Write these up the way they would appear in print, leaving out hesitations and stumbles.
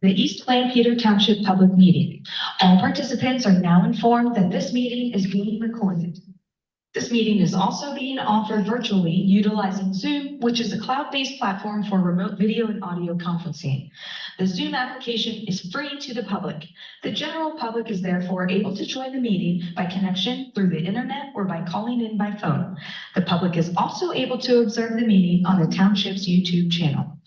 The East Lampeter Township Public Meeting. All participants are now informed that this meeting is being recorded. This meeting is also being offered virtually utilizing Zoom, which is a cloud-based platform for remote video and audio conferencing. The Zoom application is free to the public. The general public is therefore able to join the meeting by connection through the internet or by calling in by phone. The public is also able to observe the meeting on the township's YouTube channel.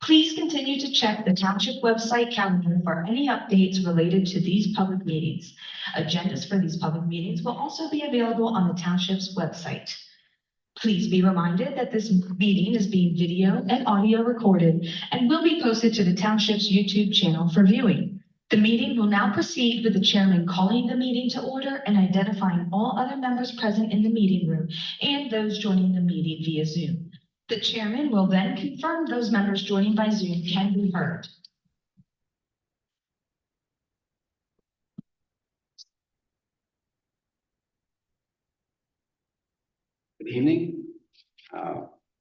Please continue to check the township website calendar for any updates related to these public meetings. Agendas for these public meetings will also be available on the township's website. Please be reminded that this meeting is being video and audio recorded and will be posted to the township's YouTube channel for viewing. The meeting will now proceed with the chairman calling the meeting to order and identifying all other members present in the meeting room and those joining the meeting via Zoom. The chairman will then confirm those members joining by Zoom can be heard. Good evening.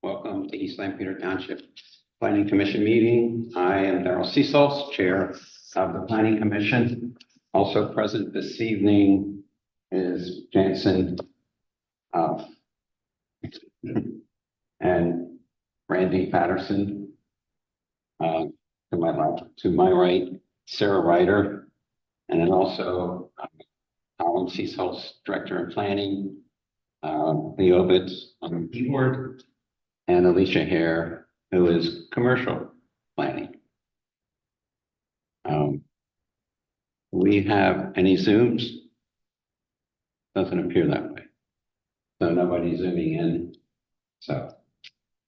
Welcome to East Lampeter Township Planning Commission meeting. I am Darrell Seasals, Chair of the Planning Commission. Also present this evening is Jansen and Randy Patterson. To my right, Sarah Ryder, and then also Alan Seasals, Director of Planning. Leo Bitz on the keyboard, and Alicia Hare, who is commercial planning. We have any Zooms? Doesn't appear that way. So nobody's zooming in. So,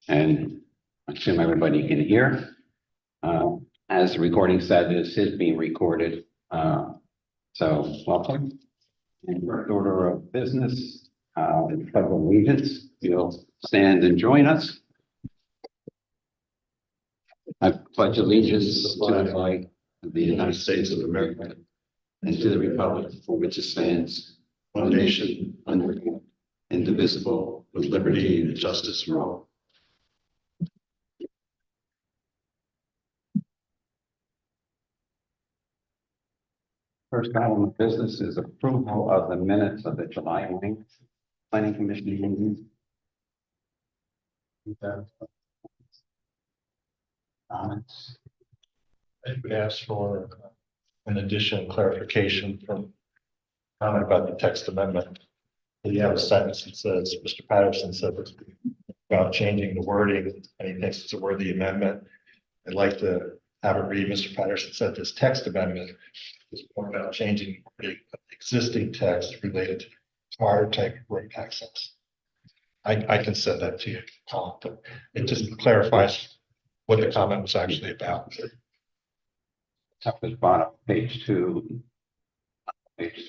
and I assume everybody can hear. As the recording said, this is being recorded. So welcome. In first order of business, the Pledge of Allegiance. You'll stand and join us. I pledge allegiance to the flag of the United States of America and to the republic for which it stands, one nation, under God, indivisible, with liberty and justice for all. First item of business is approval of the minutes of the July 9th Planning Commission meeting. Comments? I would ask for an addition clarification from comment about the text amendment. You have a sentence that says, Mr. Patterson said about changing the wording, and he thinks it's a worthy amendment. I'd like to have it read, Mr. Patterson said this text amendment is more about changing the existing text related to fire type road access. I can send that to you, Colin, but it just clarifies what the comment was actually about. Top is bottom, page 2, page 3.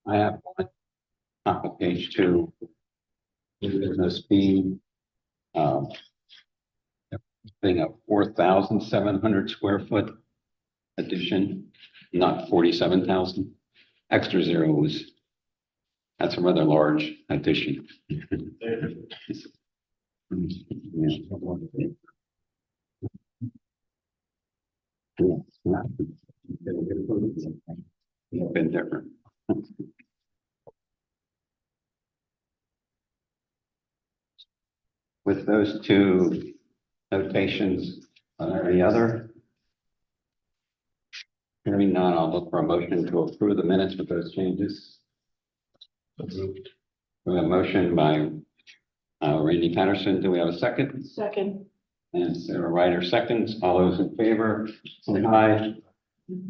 I have one top of page 2. New business being thing of 4,700 square foot addition, not 47,000. Extra zero was, that's a rather large addition. Been different. With those two notations, are there any other? Hearing none, I'll look for a motion to approve the minutes with those changes. Approved. We have a motion by Randy Patterson. Do we have a second? Second. And Sarah Ryder seconds. All those in favor, say aye.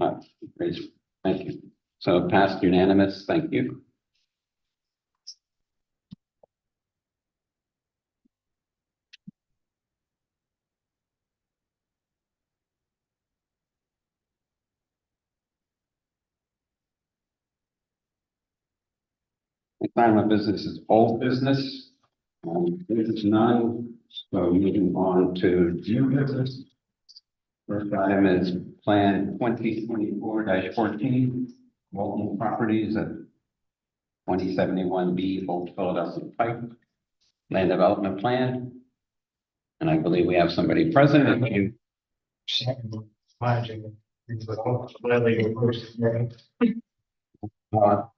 Aye. Great. Thank you. So passed unanimous. Thank you. Next item of business is old business. There's none, so moving on to new business. First item is Plan 2024-14, Walton Properties at 2071B Old Philadelphia Pike Land Development Plan. And I believe we have somebody present. If you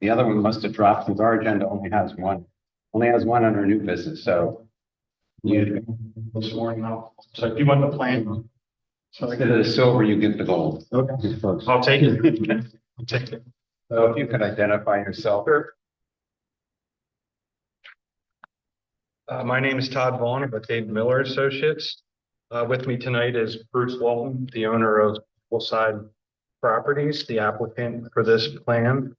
the other one must have dropped because our agenda only has one under new business, so. You, This morning, so if you want the plan. So I get the silver, you get the gold. Okay, I'll take it. I'll take it. So if you could identify yourself. My name is Todd Vaughn of Dave Miller Associates. With me tonight is Bruce Walton, the owner of Hillside Properties, the applicant for this plan.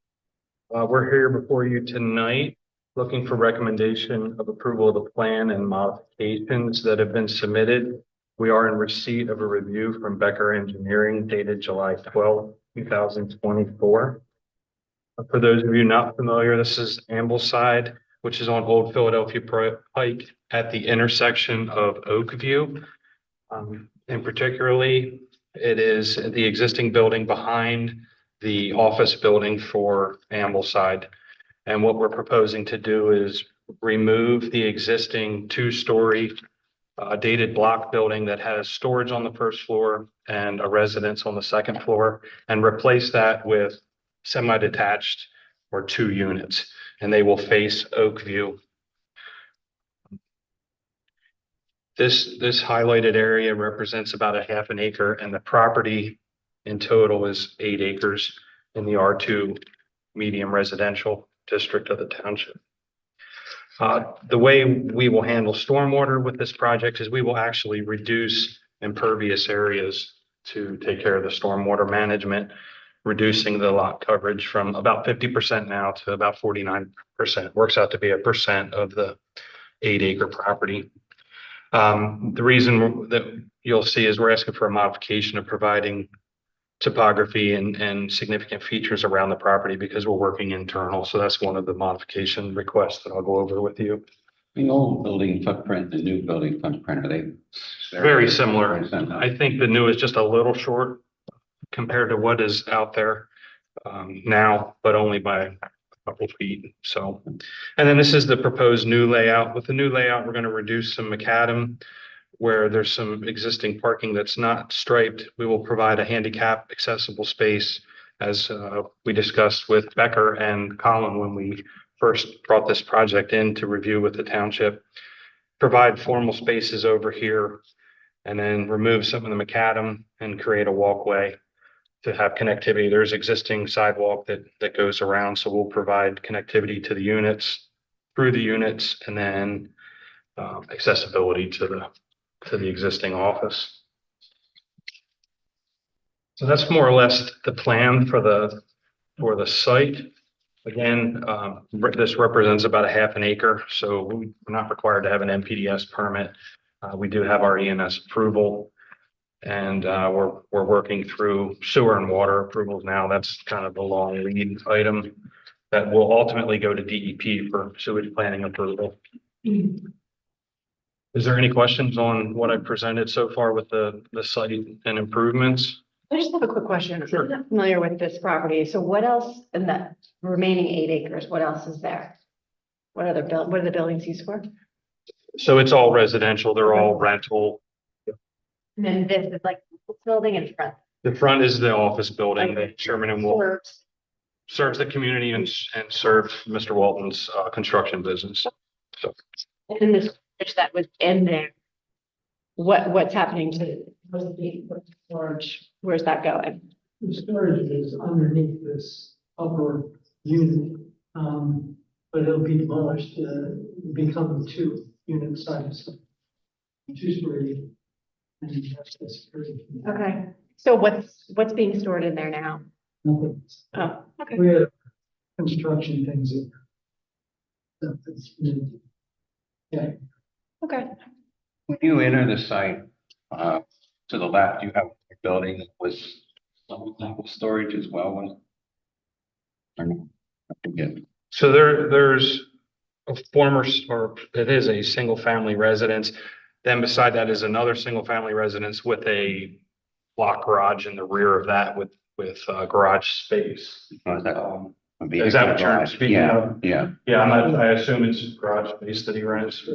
We're here before you tonight, looking for recommendation of approval of the plan and modifications that have been submitted. We are in receipt of a review from Becker Engineering dated July 12, 2024. For those of you not familiar, this is Ambleside, which is on Old Philadelphia Pike at the intersection of Oakview. And particularly, it is the existing building behind the office building for Ambleside. And what we're proposing to do is remove the existing two-story dated block building that has storage on the first floor and a residence on the second floor, and replace that with semi-detached or 2 units, and they will face Oakview. This highlighted area represents about a half an acre, and the property in total is 8 acres in the R2 medium residential district of the township. The way we will handle stormwater with this project is we will actually reduce impervious areas to take care of the stormwater management, reducing the lot coverage from about 50% now to about 49%. Works out to be 1% of the 8-acre property. The reason that you'll see is we're asking for a modification of providing topography and significant features around the property because we're working internal. So that's one of the modification requests that I'll go over with you. The old building footprint, the new building footprint, are they? Very similar. Very similar. I think the new is just a little short compared to what is out there now, but only by a couple feet. So, and then this is the proposed new layout. With the new layout, we're going to reduce some macadam where there's some existing parking that's not striped. We will provide a handicap accessible space as we discussed with Becker and Colin when we first brought this project in to review with the township. Provide formal spaces over here and then remove some of the macadam and create a walkway to have connectivity. There's existing sidewalk that goes around, so we'll provide connectivity to the units, through the units, and then accessibility to the existing office. So that's more or less the plan for the site. Again, this represents about a half an acre, so we're not required to have an NPDES permit. We do have our ENS approval, and we're working through sewer and water approvals now. That's kind of the long lead item that will ultimately go to DEP for sewage planning approval. Is there any questions on what I presented so far with the site and improvements? I just have a quick question. Sure. I'm not familiar with this property. So what else in the remaining 8 acres? What else is there? What are the buildings used for? So it's all residential. They're all rental. And then this is like this building in front. The front is the office building that Sherman and Wolf serves the community and serves Mr. Walton's construction business. So And then this storage that was in there. What's happening to storage? Where's that going? The storage is underneath this upper unit, but it'll be demolished, become 2 unit size. 2-story. And that's the security. Okay. So what's being stored in there now? Nothing. Oh, okay. We have construction things in there. That's, yeah. Okay. When you enter the site, to the left, you have a building that was storage as well. I forget. So there's a former, or it is a single family residence. Then beside that is another single family residence with a block garage in the rear of that with garage space. Or is that a vehicle Is that what you're garage? speaking Yeah, of? yeah. Yeah, I assume it's garage space that he rents.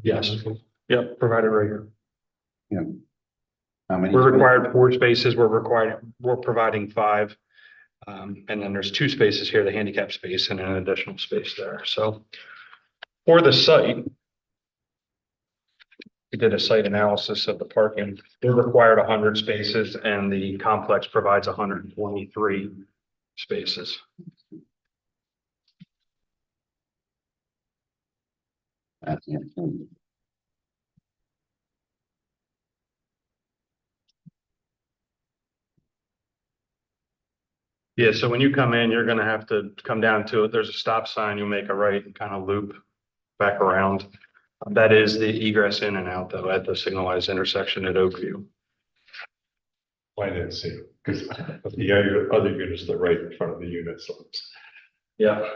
Yes. Yep, provided right here. How many? We're required 4 spaces, we're providing 5. And then there's 2 spaces here, the handicap space and an additional space there, so. For the site. We did a site analysis of the parking, we're required 100 spaces and the complex provides 123 spaces. That's it. Yeah, so when you come in, you're gonna have to come down to it, there's a stop sign, you'll make a right and kind of loop back around. That is the egress in and out though, at the signalized intersection at Oakview. I didn't see it, because the other units are right in front of the unit, so. Yeah.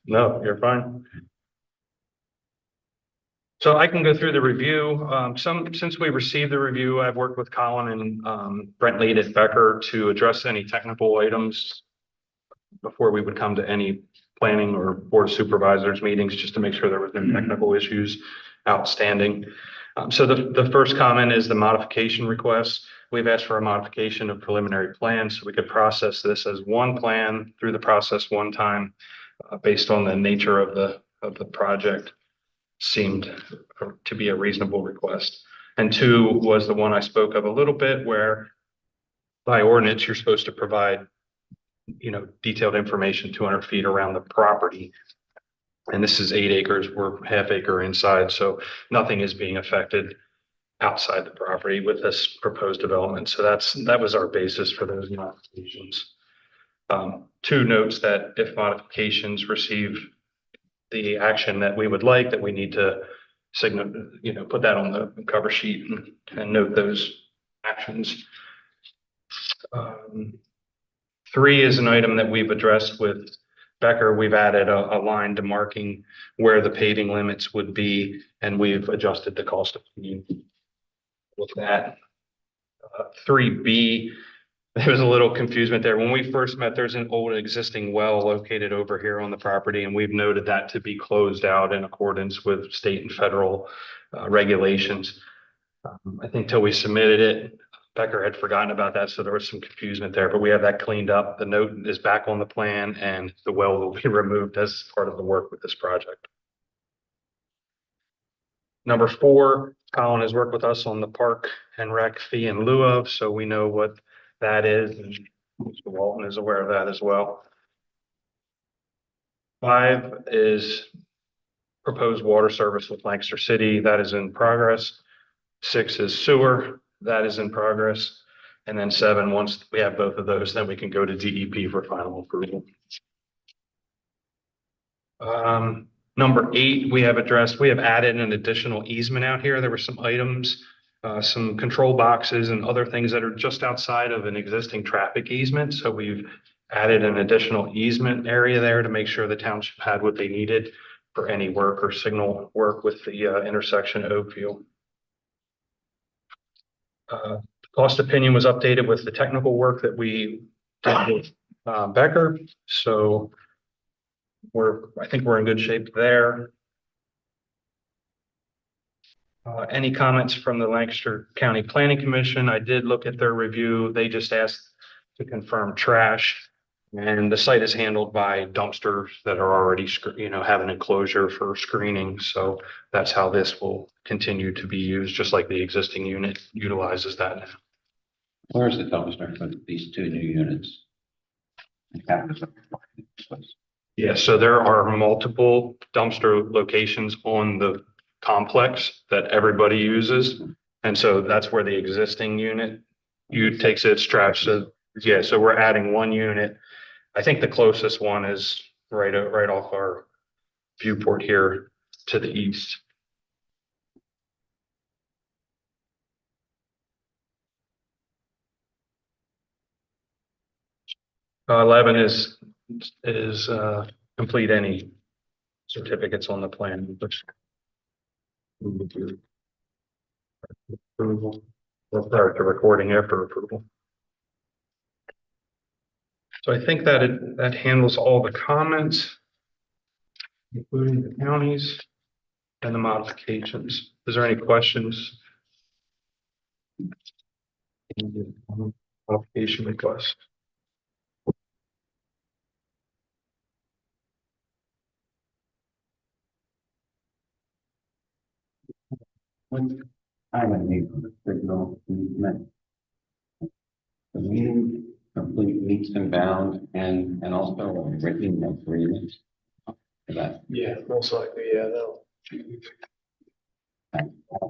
No, you're fine. So I can go through the review. Since we received the review, I've worked with Colin and Brent Lead at Becker to address any technical items before we would come to any planning or board of supervisors meetings, just to make sure there was no technical issues outstanding. So the first comment is the modification request. We've asked for a modification of preliminary plans so we could process this as one plan through the process one time, based on the nature of the project. Seemed to be a reasonable request. And 2 was the one I spoke of a little bit, where by ordinance, you're supposed to provide, detailed information 200 feet around the property. And this is 8 acres, we're half acre inside, so nothing is being affected outside the property with this proposed development. So that was our basis for those modifications. 2 notes that if modifications receive the action that we would like, that we need to signal, put that on the cover sheet and note those actions. 3 is an item that we've addressed with Becker. We've added a line demarking where the paving limits would be, and we've adjusted the cost of paving with that. 3B, there was a little confusion there. When we first met, there's an old existing well located over here on the property, and we've noted that to be closed out in accordance with state and federal regulations. I think till we submitted it, Becker had forgotten about that, so there was some confusion there, but we have that cleaned up. The note is back on the plan, and the well will be removed as part of the work with this project. Number 4, Colin has worked with us on the park and rec fee in lieu of, so we know what that is, and Mr. Walton is aware of that as well. 5 is proposed water service with Lancaster City. That is in progress. 6 is sewer. That is in progress. And then 7, once we have both of those, then we can go to DEP for final approval. Number 8, we have added an additional easement out here. There were some items, some control boxes and other things that are just outside of an existing traffic easement. So we've added an additional easement area there to make sure the township had what they needed for any work or signal work with the intersection at Oakview. Cost opinion was updated with the technical work that we did with Becker. So I think we're in good shape there. Any comments from the Lancaster County Planning Commission? I did look at their review. They just asked to confirm trash, and the site is handled by dumpsters that are already, have an enclosure for screening. So that's how this will continue to be used, just like the existing unit utilizes that now. Where's the dumpster for these 2 new units? Yeah, so there are multiple dumpster locations on the complex that everybody uses. And so that's where the existing unit takes its trash. So yeah, so we're adding 1 unit. I think the closest one is right off our viewport here to the east. 11 is complete any certificates on the plan, which we would do. Approval, or prior to recording after approval. So I think that handles all the comments, including the counties and the modifications. Is there any questions? Modification request. I would need the signal easement. The meeting complete meets and bounds and also a written agreement. For that, Yeah, most likely, yeah, they'll.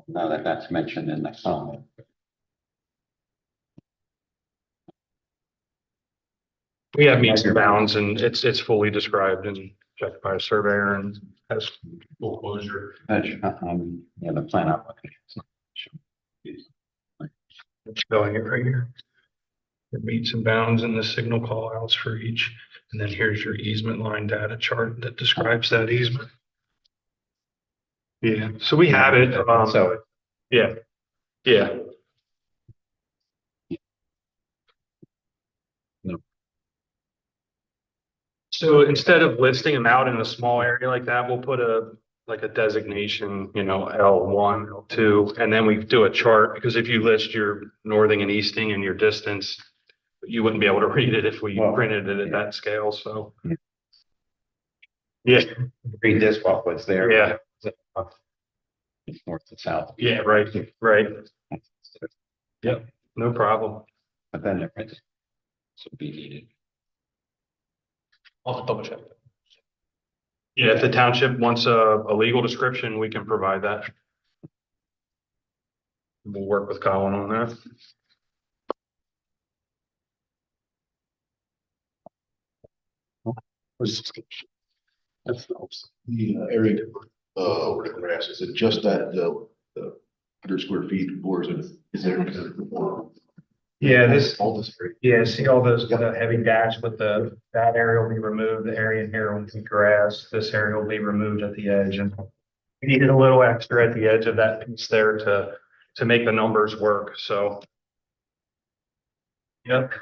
now that that's mentioned in the comment. We have meets and bounds and it's fully described and checked by a surveyor and has full closure. Yeah, the plan application. Showing it right here. It meets and bounds and the signal call outs for each. And then here's your easement line data chart that describes that easement. Yeah, so we have it. So, Yeah, yeah. No. So instead of listing them out in a small area like that, we'll put like a designation, L1, L2, and then we do a chart, because if you list your northing and easting and your distance, you wouldn't be able to read it if we Well, printed it at yeah. that scale, so. Yeah. Yeah, read this what was there. yeah, It's north to south. yeah, right, right. Yep, no problem. But then there is. So be needed. I'll double check. Yeah, if the township wants a legal description, we can provide that. We'll work with Colin on that. That's The area over the grass, is it just that the 100 square feet bores is there? Yeah, this, All this area. yeah, see all those, the heavy dash with that area will be removed, the area in here will be grass, this area will be removed at the edge, and we needed a little extra at the edge of that piece there to make the numbers work, so. Yep.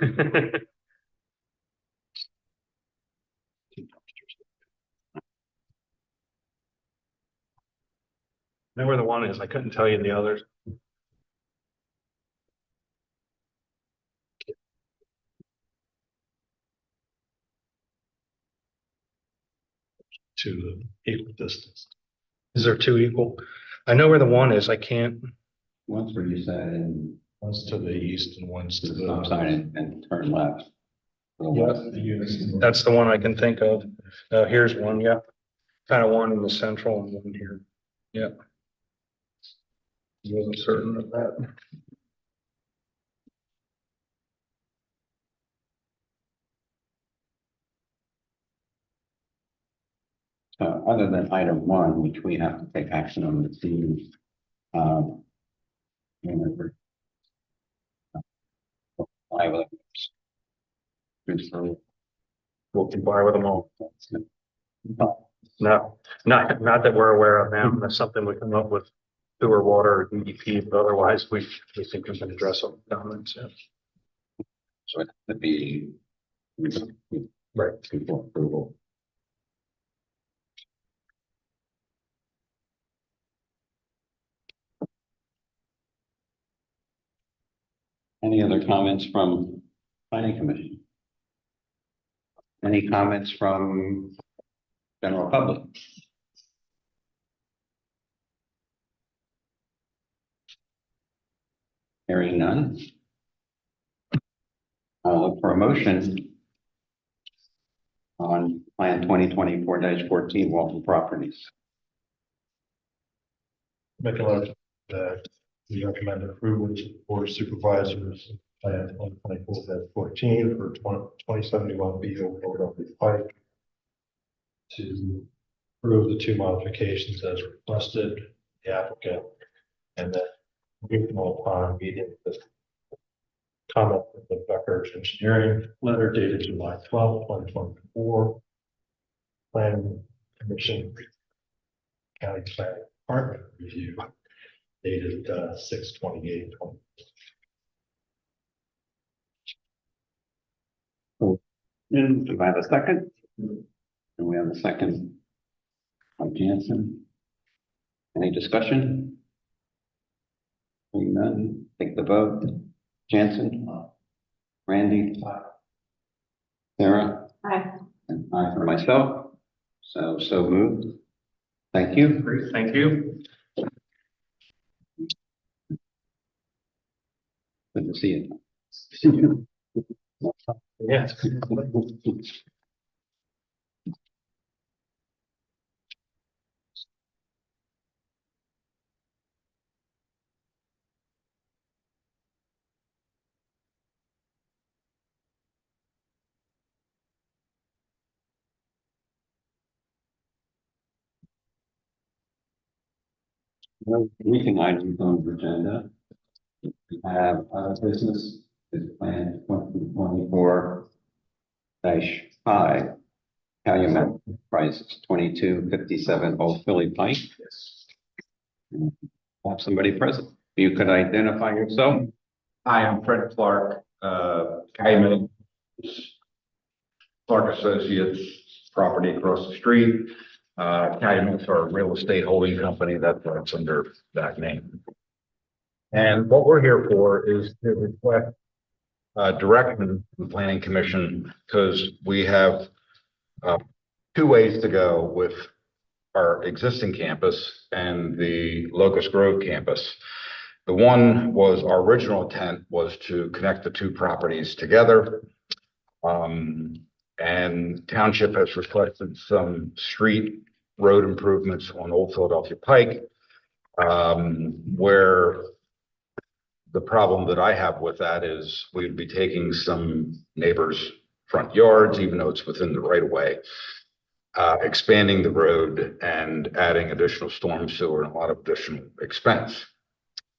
Know where the one is, I couldn't tell you the others. To the equal distance. Is there two equal? I know where the one is, I can't. Once where you said and One's to the east and one's to stop the. sign and turn left. The units. That's the one I can think of. Here's one, yeah. Kind of one in the central and one here. Yeah. Wasn't certain of that. Other than item 1, which we have to take action on this evening. Remember. We'll comply with them all. No, not that we're aware of now. That's something we come up with sewer, water, or DEP, but otherwise we think we can address all the comments. Yeah. So it would be. Right, before approval. Any other comments from planning commission? Any comments from general public? Hearing none. I'll look for a motion on plan 2024-14 Walton Properties. Make a motion that we recommend approval to the board of supervisors. Plan 2024-14 for 2071 B O Philadelphia Pike. To approve the 2 modifications as requested, the applicant, and then move them all upon meeting with comment from the Becker Engineering letter dated July 12, 2024. Planning Commission County Planning Department review dated 6/28/20. And do I have a second? And we have a second by Jansen. Any discussion? Hearing none, take the vote. Jansen? Randy? Sarah? Aye. And I for myself. So moved. Thank you. Great, thank you. Good to see you. Yes. No meeting items on the agenda. We have other business is plan 2024-5. Calumet price 2257 Old Philly Pike. Have somebody present. You could identify yourself. Hi, I'm Fred Clark, Calumet Clark Associates, property across the street. Calumet's our real estate holding company that's under that name. And what we're here for is to request direction from the planning commission, because we have two ways to go with our existing campus and the Locust Grove campus. The one was, our original intent was to connect the two properties together. And township has requested some street road improvements on Old Philadelphia Pike, where the problem that I have with that is we'd be taking some neighbors' front yards, even though it's within the right of way, expanding the road and adding additional storm sewer and a lot of additional expense.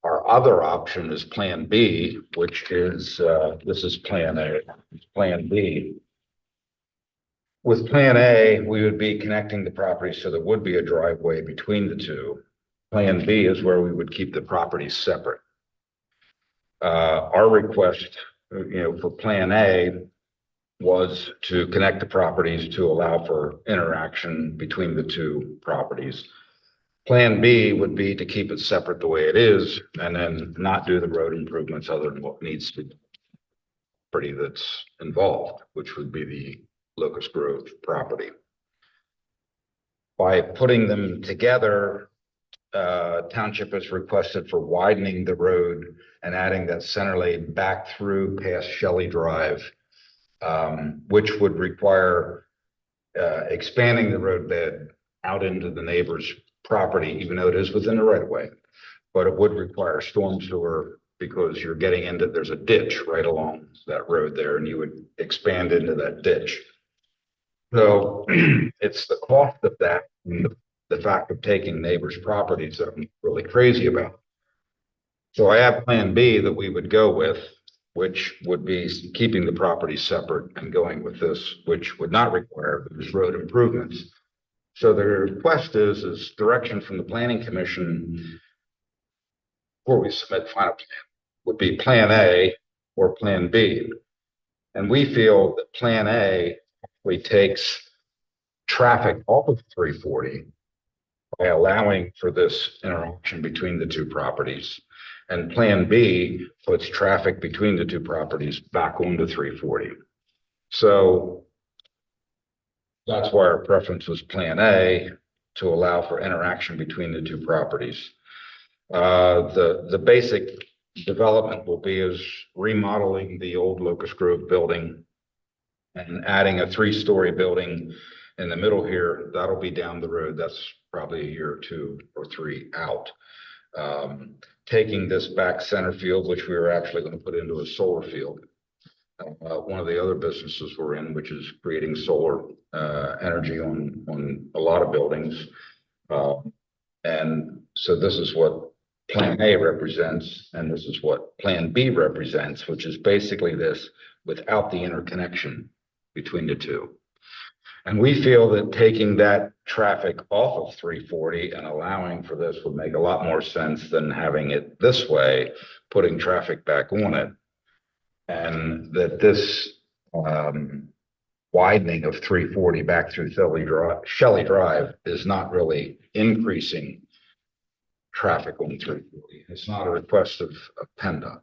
Our other option is Plan B, which is, this is Plan A, Plan B. With Plan A, we would be connecting the property so there would be a driveway between the two. Plan B is where we would keep the properties separate. Our request, for Plan A was to connect the properties to allow for interaction between the two properties. Plan B would be to keep it separate the way it is and then not do the road improvements other than what needs to be property that's involved, which would be the Locust Grove property. By putting them together, township has requested for widening the road and adding that center lane back through past Shelley Drive, which would require expanding the roadbed out into the neighbor's property, even though it is within the right of way. But it would require storm sewer because you're getting into, there's a ditch right along that road there, and you would expand into that ditch. So it's the cost of that, and the fact of taking neighbors' properties that I'm really crazy about. So I have Plan B that we would go with, which would be keeping the property separate and going with this, which would not require those road improvements. So the request is direction from the planning commission before we submit final plan would be Plan A or Plan B. And we feel that Plan A actually takes traffic off of 340 by allowing for this interaction between the two properties. And Plan B puts traffic between the two properties back onto 340. So that's why our preference was Plan A, to allow for interaction between the two properties. The basic development will be is remodeling the old Locust Grove building and adding a 3-story building in the middle here. That'll be down the road. That's probably a year or 2 or 3 out. Taking this back center field, which we were actually going to put into a solar field. One of the other businesses we're in, which is creating solar energy on a lot of buildings. And so this is what Plan A represents, and this is what Plan B represents, which is basically this without the interconnection between the two. And we feel that taking that traffic off of 340 and allowing for this would make a lot more sense than having it this way, putting traffic back on it. And that this widening of 340 back through Shelley Drive is not really increasing traffic on 340. It's not a request of PennDOT.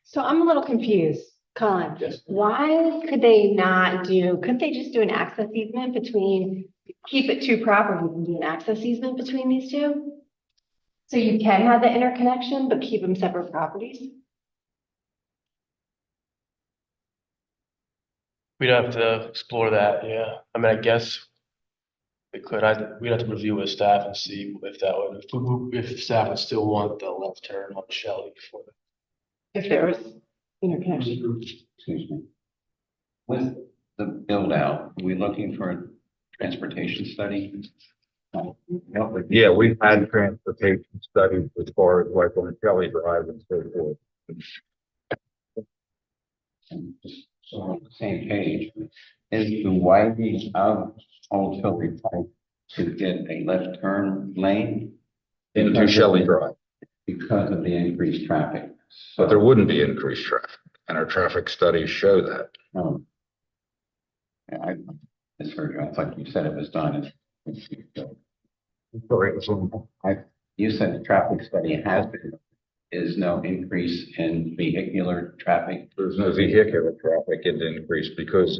So I'm a little confused, Colin. Yes. Why couldn't they just do an access easement keep it two properties and do an access easement between these two? So you can have the interconnection, but keep them separate properties? We'd have to explore that, yeah. I mean, I guess we could, we'd have to review with staff and see if that would, if staff would still want the left turn on Shelley before. If there was interconnection. Excuse me. With the build out, are we looking for a transportation study? Yeah, we've had transportation studies as far as like on Shelley Drive and so forth. And just so we're on the same page, is the widening of Old Tilbury Pike to get a left turn lane Into Shelley Drive, because of the increased traffic? but there wouldn't be increased traffic, and our traffic studies show that. Yeah, I misheard you. I thought you said it was done. You said the traffic study has been, is no increase in vehicular traffic. There's no vehicular traffic in increase because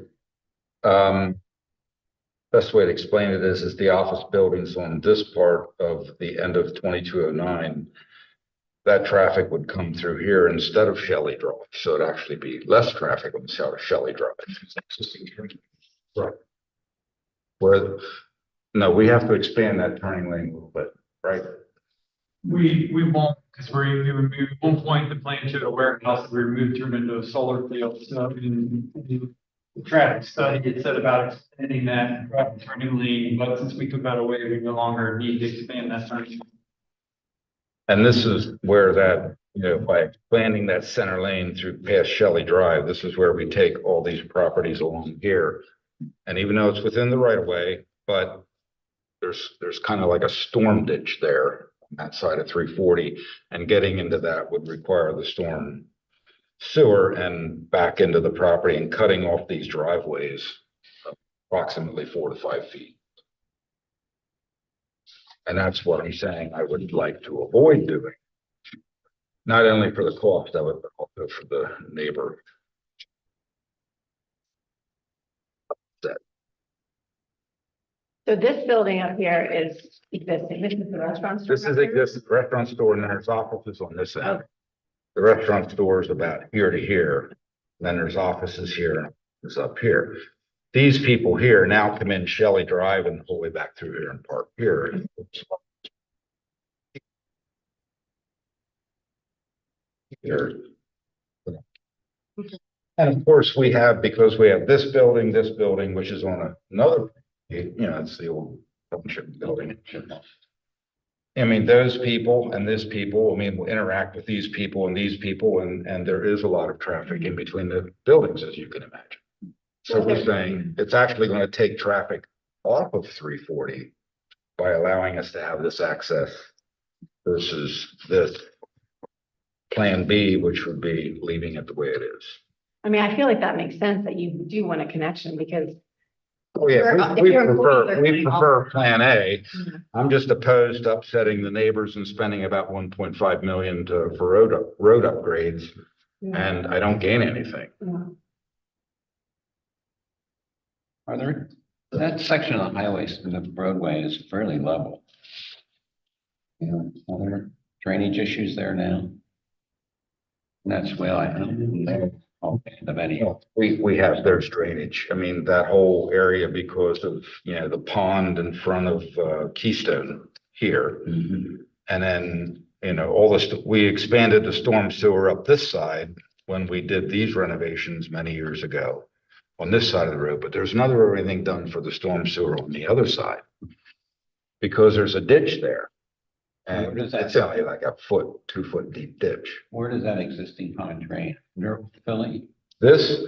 best way to explain it is the office buildings on this part of the end of 2209. That traffic would come through here instead of Shelley Drive, so it'd actually be less traffic on Shelley Drive. Right. No, we have to expand that turning lane a little bit, right? We won't, because we removed 1 point the plan to a warehouse, we removed turned into a solar field, so in the traffic study, it said about extending that traffic turning lane, but since we took that away, we no longer need to expand that turning. And this is where that, by expanding that center lane through past Shelley Drive, this is where we take all these properties along here. And even though it's within the right of way, but there's kind of like a storm ditch there on that side of 340, and getting into that would require the storm sewer and back into the property and cutting off these driveways approximately 4 to 5 feet. And that's what I'm saying I would like to avoid doing. Not only for the cost of it, but also for the neighbor. So this building up here is existing. This is the restaurant store. This is existing restaurant store, and there's offices on this end. The restaurant store is about here to here. Then there's offices here and offices up here. These people here now come in Shelley Drive and all the way back through here and park here. Here. And of course, because we have this building, which is on another, it's the old township building. I mean, those people and this people, will interact with these people and these people, and there is a lot of traffic in between the buildings, as you can imagine. So we're saying it's actually going to take traffic off of 340 by allowing us to have this access versus this Plan B, which would be leaving it the way it is. I feel like that makes sense that you do want a connection because. Oh, yeah, If we your employees are prefer coming off- Plan A. Mhm. I'm just opposed to upsetting the neighbors and spending about 1.5 million for road upgrades, and I don't gain anything. Yeah. Are there, that section of the highway, the roadway is fairly level. Are there drainage issues there now? That's well, I know. Okay, the video. There's drainage. That whole area because of, the pond in front of Keystone here. Mhm. And then, we expanded the storm sewer up this side when we did these renovations many years ago on this side of the road, but there's another everything done for the storm sewer on the other side. Because there's a ditch there And What is that? it's only like a 2 foot deep ditch. Where does that existing pond drain? Under Philly? This,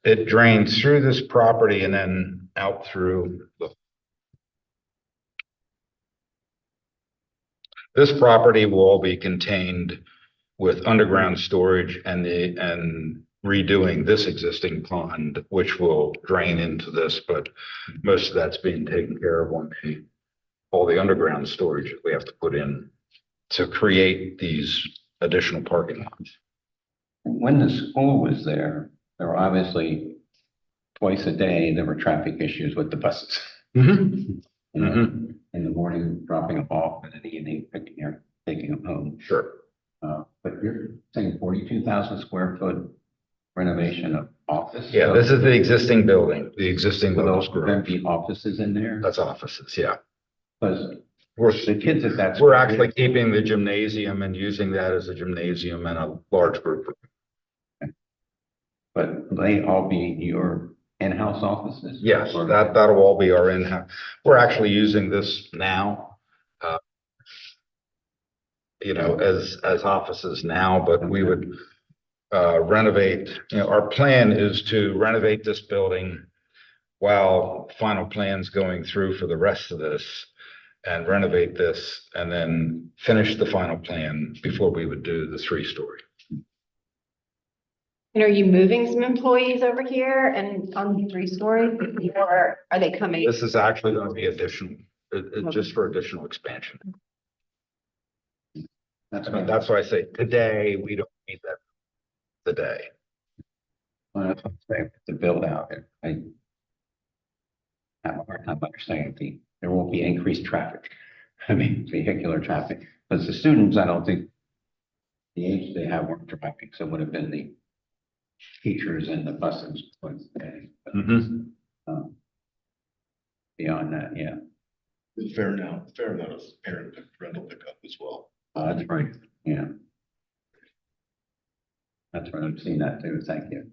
it drains through this property and then out through the. This property will all be contained with underground storage and redoing this existing pond, which will drain into this, but most of that's being taken care of on all the underground storage that we have to put in to create these additional parking lots. When the school was there, there were obviously twice a day, there were traffic issues with the buses. You know, in the morning, dropping them off, and in the evening, taking them home. Sure. But you're saying 42,000 square foot renovation of office? Yeah, this is the existing building, the existing Will little those there garage. be offices in there? That's offices, yeah. Because We're, the kids at that. we're actually keeping the gymnasium and using that as a gymnasium and a large group. But they all be your in-house offices? Yes, Or- that'll all be our in-house. We're actually using this now. As offices now, but we would renovate, our plan is to renovate this building while final plan's going through for the rest of this and renovate this and then finish the final plan before we would do the 3-story. And are you moving some employees over here and on the 3-story, or are they coming? This is actually going to be additional, just for additional expansion. That's I mean, what that's why I say today, we don't need that today. I say, the build out. I have a hard time understanding there won't be increased traffic. I mean, vehicular traffic, because the students, I don't think the age they have weren't driving, so it would have been the teachers and the buses. But, beyond that, yeah. Fair enough of parent rental pickup as well. That's right, yeah. That's right, I've seen that too, thank you.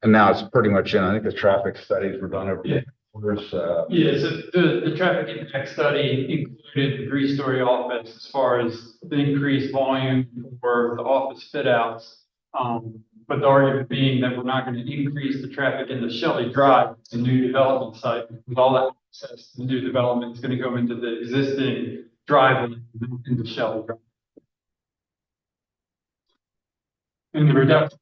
And now it's pretty much in, I think the traffic studies were done over the years, Yeah, so the traffic impact study included the 3-story office as far as the increased volume for the office fit outs. But the argument being that we're not going to increase the traffic in the Shelley Drive, the new development site, with all that access to the new development is going to go into the existing driveway into Shelley Drive. And the reduction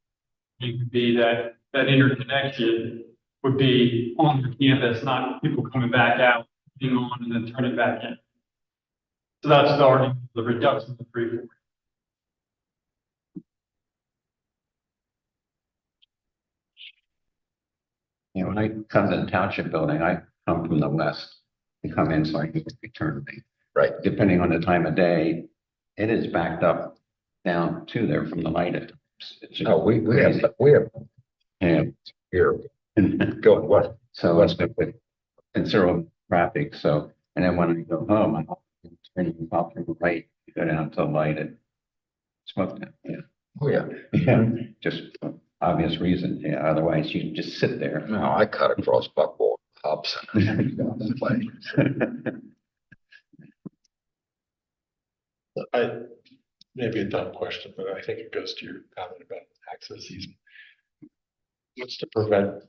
would be that interconnection would be on the campus, not people coming back out, being on and then turning back in. So that's the argument, the reduction of the 340. You know, when I come to the township building, I come from the west. I come in so I can return me. right? Depending on the time of day, it is backed up down to there from the light. It's No, we crazy. have Yeah. here, go, what? So it's with considerable traffic. So, and then when I go home, I'm turning off from the light, go down to the light and smoke that. Yeah. Oh, yeah. Yeah. Just for obvious reason. Yeah. Otherwise you just sit there. No, I cut across Buckboard, Hobson. Maybe a dumb question, but I think it goes to your comment about access easement. What's to prevent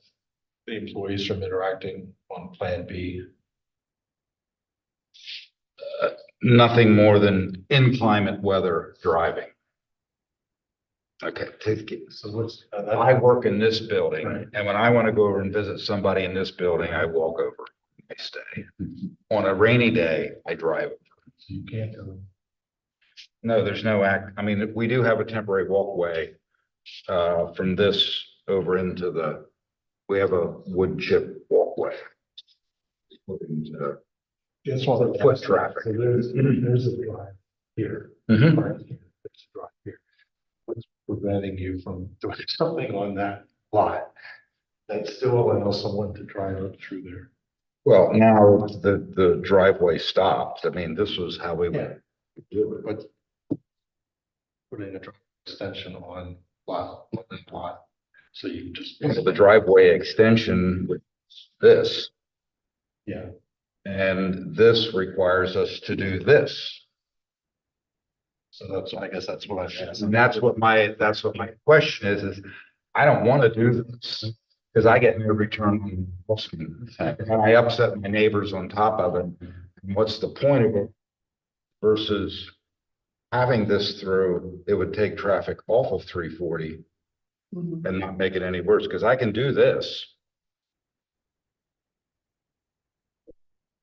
the employees from interacting on Plan B? Nothing more than inclement weather driving. Okay, So what's? I work in this building, Right. and when I want to go over and visit somebody in this building, I walk over. I stay. On a rainy day, I drive. You can't go. No, there's no I mean, we do have a temporary walkway from this over into we have a wood chip walkway. That's one of the Foot traffic. So there's a drive here. Mhm. Right here. There's a drive here. What's preventing you from doing something on that lot that still allows someone to drive up through there? Well, now the driveway stopped. I mean, this was how we Yeah. would do it. But putting a drive extension on that lot, so you can just. The driveway extension with this, Yeah, and this requires us to do this. So that's, I guess that's what I asked. And that's what my question is I don't want to do this because I get no return on investment. And I upset my neighbors on top of it. And what's the point of it versus having this through, it would take traffic off of 340 and not make it any worse, because I can do this.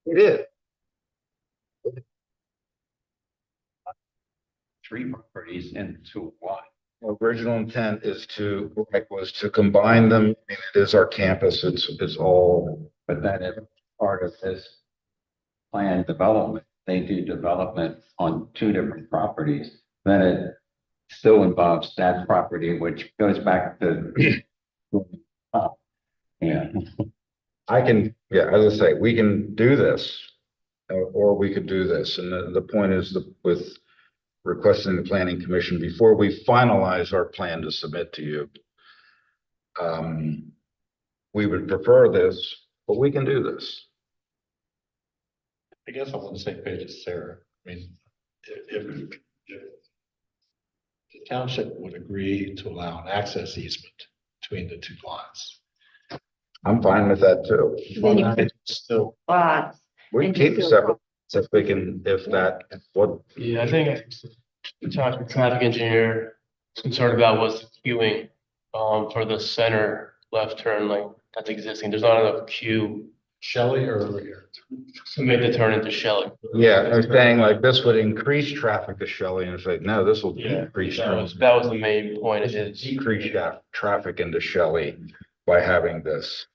It is. Three properties into one. Original intent is was to combine them. I mean, it is our campus. It's all, But then if part of this planned development, they do development on two different properties, then it still involves that property, which goes back to. Yeah, I can, yeah, as I say, we can do this. Or we could do this. And the point is with requesting the planning commission before we finalize our plan to submit to you. We would prefer this, but we can do this. I guess I'm on the same page as Sarah. I mean, if the township would agree to allow an access easement between the two lots. I'm fine with that too. Then you It's still, Lots. We And can keep just separate if we can, what, Yeah, I think the traffic engineer was concerned about was the queuing, for the center left turn lane that's existing. There's not enough queue Shelley earlier. to make the turn into Shelley. yeah, they're saying like this would increase traffic to Shelley, and it's like, no, this will Yeah, decrease. that was the main point of his. Decrease traffic into Shelley by having this.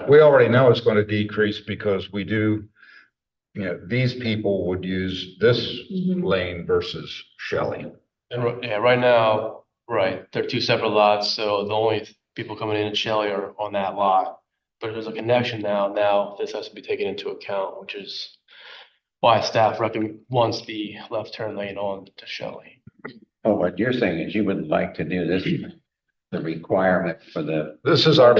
We already know it's going to decrease because we do, these people would use this lane versus Shelley. And yeah, right now, right, they're two separate lots, so the only people coming in Shelley are on that lot. But if there's a connection now this has to be taken into account, which is why staff wants the left turn lane on to Shelley. oh, what you're saying is you would like to do this, the requirement for the. This is our,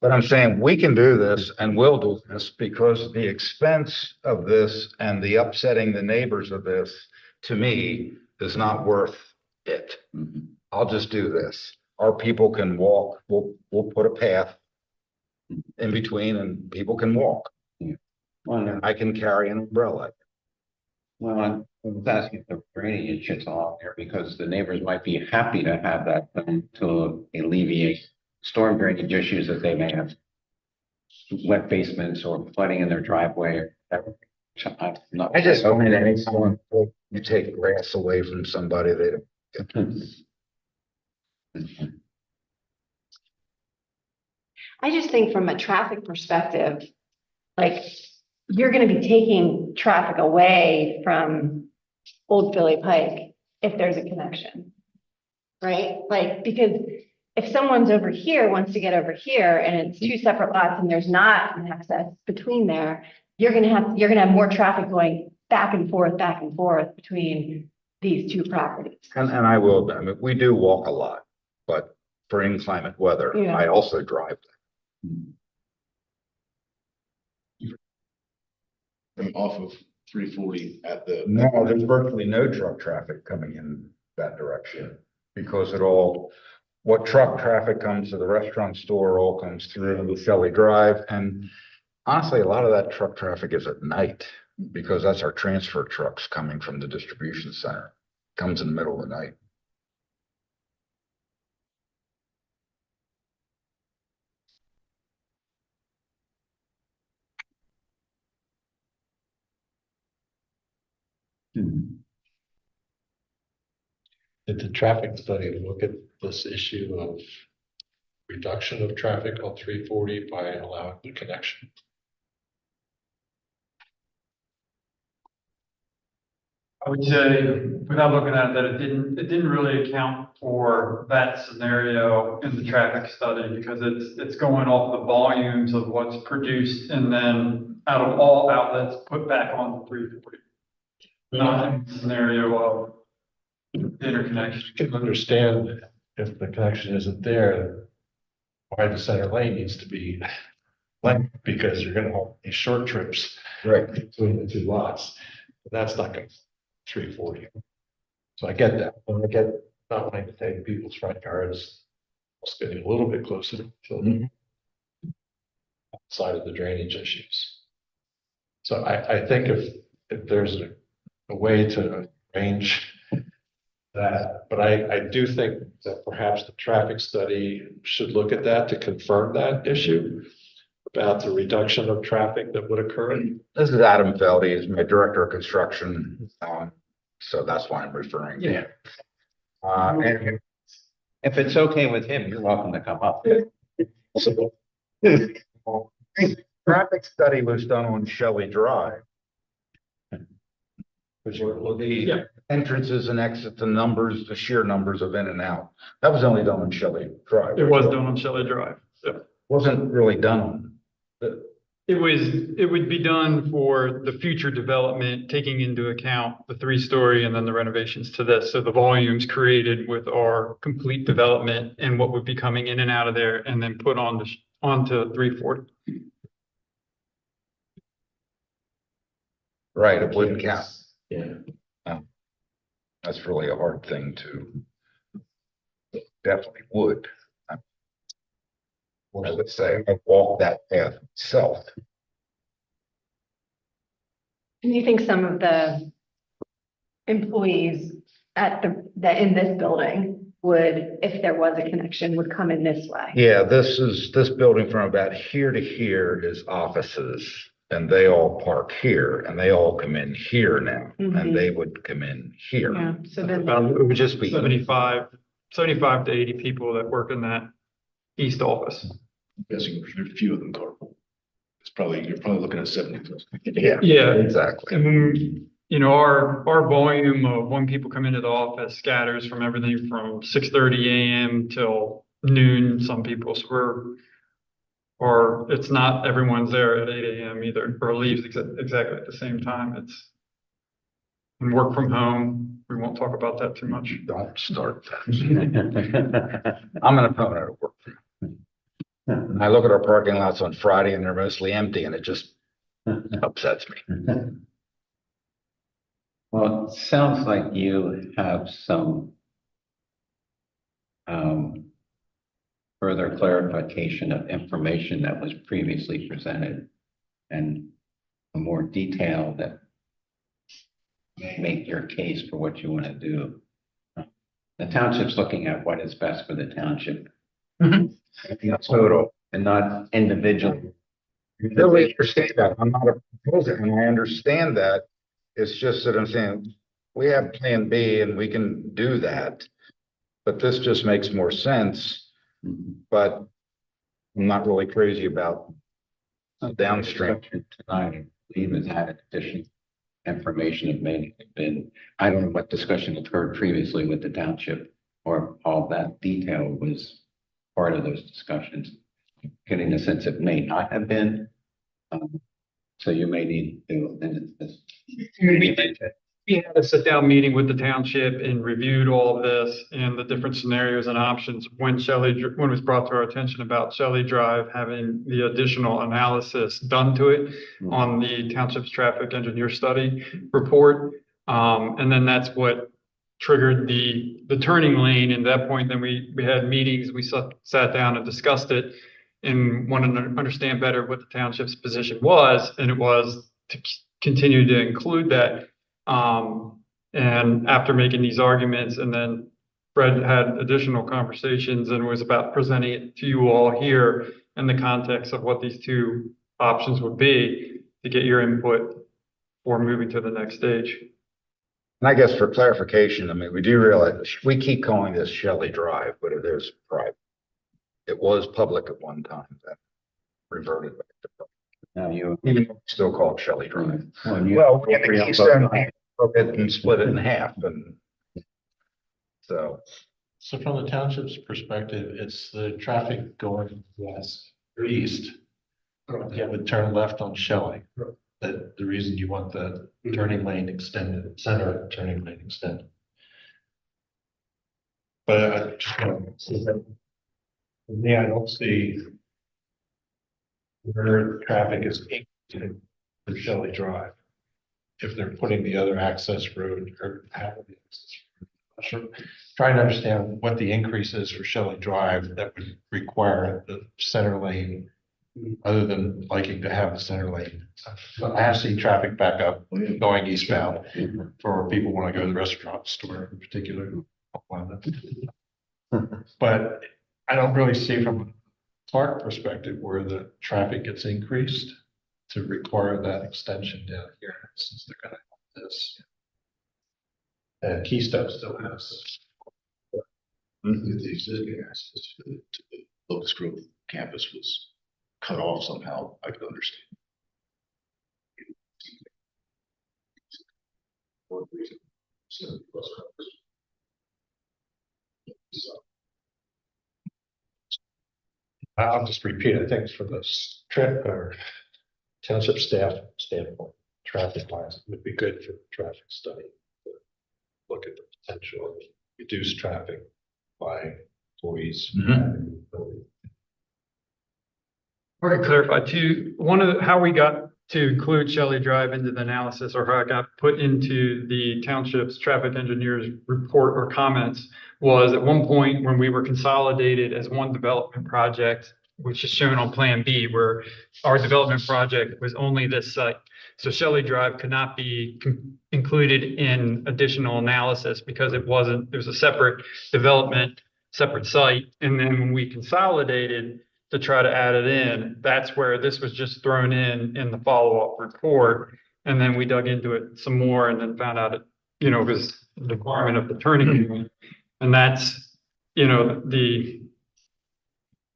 but I'm saying we can do this and will do this because the expense of this and the upsetting the neighbors of this, to me, is not worth it. I'll just do this. Our people can walk, we'll put a path in between and people can walk. Well, I can carry an umbrella. well, I was asking if the drainage is along there because the neighbors might be happy to have that done to alleviate storm drainage issues that they may have. Wet basements or flooding in their driveway or whatever. I just don't need any someone, you take grass away from somebody, they don't. I just think from a traffic perspective, like, you're gonna be taking traffic away from Old Philly Pike if there's a connection. Right? Like, because if someone's over here, wants to get over here, and it's two separate lots and there's not an access between there, you're gonna have more traffic going back and forth between these two properties. And I mean, we do walk a lot, but for inclement weather, Yeah. I also drive. From off of 340 at the. No, there's virtually no truck traffic coming in that direction because what truck traffic comes to the restaurant store all comes through Shelley Drive. And honestly, a lot of that truck traffic is at night because that's our transfer trucks coming from the distribution center. Comes in the middle of the night. Did the traffic study look at this issue of reduction of traffic on 340 by allowing the connection? I would say, without looking at it, that it didn't really account for that scenario in the traffic study because it's going off the volumes of what's produced and then out of all outlets put back on the 340. Not in the scenario of interconnection. You can understand if the connection isn't there, why the center lane needs to be length, because you're gonna have these short trips Right. between the two lots. That's not gonna 340. So I get that, and I get not wanting to take people's front yards, it's getting a little bit closer to the side of the drainage issues. So I think if there's a way to arrange that, but I do think that perhaps the traffic study should look at that to confirm that issue about the reduction of traffic that would occur. This is Adam Feldy, he's my director of construction, so that's why I'm referring to him. And If it's okay with him, you're welcome to come up. traffic study was done on Shelley Drive. Which were the entrances and exits, the numbers, the sheer numbers of in and out. That was only done on Shelley Drive. It was done on Shelley Drive. Yeah. Wasn't really done on. It would be done for the future development, taking into account the 3-story and then the renovations to this. So the volumes created with our complete development and what would be coming in and out of there and then put on onto 340. Right, it wouldn't count. Yeah. That's really a hard thing to. Definitely would. I would say I walk that path itself. And you think some of the employees at that in this building would, if there was a connection, would come in this way? Yeah, this building from about here to here is offices. And they all park here and they all come in here now and they would come in here. Yeah, so then, It would just be. 75 to 80 people that work in that east office. Guessing there's a few of them carpool. You're probably looking at 70. Yeah. Yeah. Exactly. And when, you know, our volume of when people come into the office scatters from everything from 6:30 a.m. till noon, some people, so or it's not everyone's there at 8 a.m. either, or leaves exactly at the same time. It's and work from home. We won't talk about that too much. Don't start that. I'm an opponent of work. And I look at our parking lots on Friday and they're mostly empty and it just upsets me. Well, it sounds like you have some further clarification of information that was previously presented and a more detail that may make your case for what you want to do. The township's looking at what is best for the township. Total and not individual. Really understand that. I'm not a proposer and I understand that. It's just that I'm saying we have plan B and we can do that. But this just makes more sense. But I'm not really crazy about downstream. Tonight, even had additional information that may have been, I don't know what discussion occurred previously with the township or all that detail was part of those discussions. Getting the sense it may not have been. So you may need to. We had a sit-down meeting with the township and reviewed all of this and the different scenarios and options when it was brought to our attention about Shelley Drive having the additional analysis done to it on the township's traffic engineer study report. And then that's what triggered the turning lane. And at that point, then we had meetings, we sat down and discussed it and wanted to understand better what the township's position was. And it was to continue to include that. And after making these arguments, and then Fred had additional conversations and was about presenting it to you all here in the context of what these two options would be to get your input for moving to the next stage. And I guess for clarification, I mean, we do realize we keep calling this Shelley Drive, but it is private. It was public at one time, that reverted back to public. Now you. Even though we still call it Shelley Drive. Well, you- Well, we had the Keystone broke it and split it in half and so. So from the township's perspective, it's the traffic going west or east. You have a turn left on Shelley. That the reason you want the turning lane extended, center turning lane extended. But I just want to say that for me, I don't see where traffic is increasing for Shelley Drive. if they're putting the other access road or having the access road. Sure. Trying to understand what the increase is for Shelley Drive that would require the center lane, other than liking to have the center lane. I have seen traffic back up going eastbound for people when I go to the restaurant store in particular. But I don't really see from a Clark perspective where the traffic gets increased to require that extension down here, since they're gonna have this. And Keystone still has. If the existing access to the Locust Grove campus was cut off somehow, I could understand. I'll just repeat, I think from this trip or township staff standpoint, traffic wise, it would be good for the traffic study. To look at the potential of reduced traffic by employees. Or to clarify too, how we got to include Shelley Drive into the analysis, or how it got put into the township's traffic engineer's report or comments, was at one point when we were consolidated as one development project, which is shown on Plan B, where our development project was only this site. So Shelley Drive could not be included in additional analysis because it was a separate development, separate site. And then when we consolidated to try to add it in, that's where this was just thrown in the follow-up report. And then we dug into it some more and then found out it, it was the requirement of the turning lane. And that's,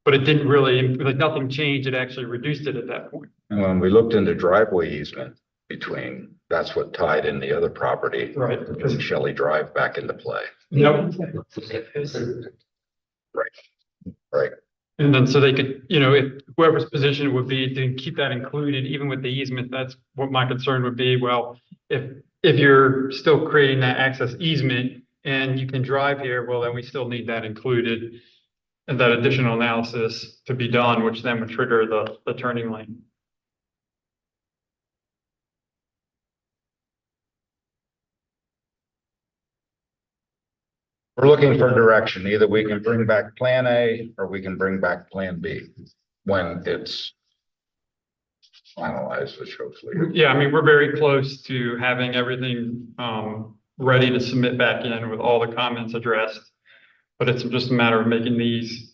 but it didn't really, like, nothing changed. It actually reduced it at that point. And when we looked into driveway easement between, that's what tied in the other property. Right. Because Shelley Drive back into play. Yep. Right. And then so they could, if whoever's position it would be to keep that included, even with the easement, that's what my concern would be. Well, if you're still creating that access easement and you can drive here, well, then we still need that included. And that additional analysis to be done, which then would trigger the turning lane. We're looking for direction. Either we can bring back Plan A or we can bring back Plan B when it's finalized, which hopefully. Yeah, I mean, we're very close to having everything ready to submit back in with all the comments addressed. But it's just a matter of making these.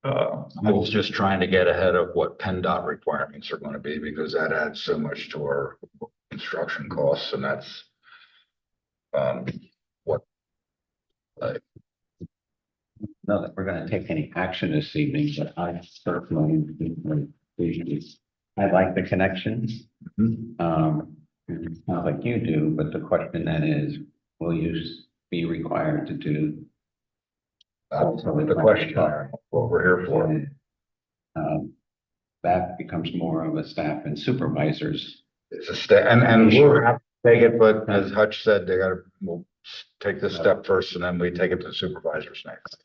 I was just trying to get ahead of what PennDOT requirements are going to be, because that adds so much to our construction costs, and that's what. Not that we're gonna take any action this evening, but I certainly, I like the connections. It's not like you do, but the question then is, will you be required to do? That's the question, what we're here for. That becomes more of a staff and supervisors. It's a step, and we'll have to take it, but as Hutch said, we'll take this step first and then we take it to supervisors next.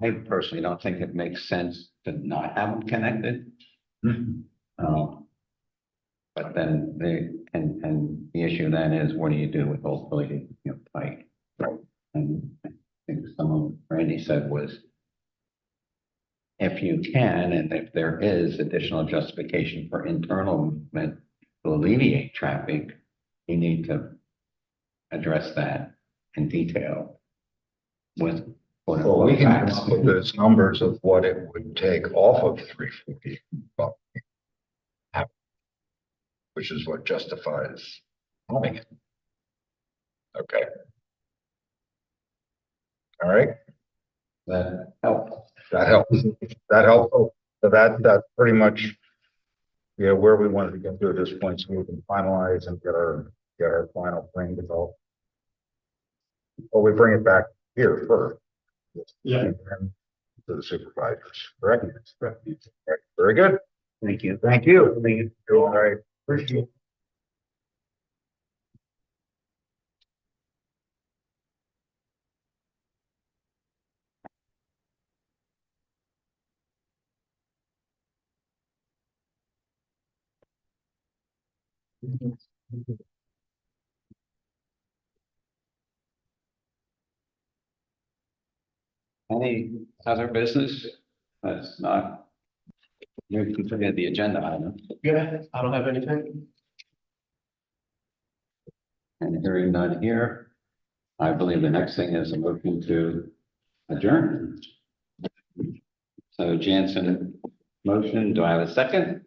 I personally don't think it makes sense to not have them connected. But then and the issue then is, what do you do with Old Billy, Pike? And I think some of what Randy said was, if you can, and if there is additional justification for internal movement to alleviate traffic, you need to address that in detail with. Well, we can come up with those numbers of what it would take off of 340, which is what justifies having it. Okay. All right. That help. That helps. That helps. So that's pretty much, where we wanted to get to at this point, so we can finalize and get our final plan developed. Or we bring it back here first. Yeah. And then to the supervisors, correct? Right. Very good. Thank you. Thank you. All right. Appreciate it. Any other business? That's not. You consider the agenda item, Yeah, I don't have anything. and hearing none here. I believe the next thing is a motion to adjourn. So Jansen, motion, do I have a second?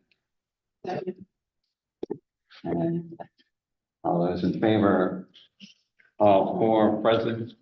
And all those in favor, all four present,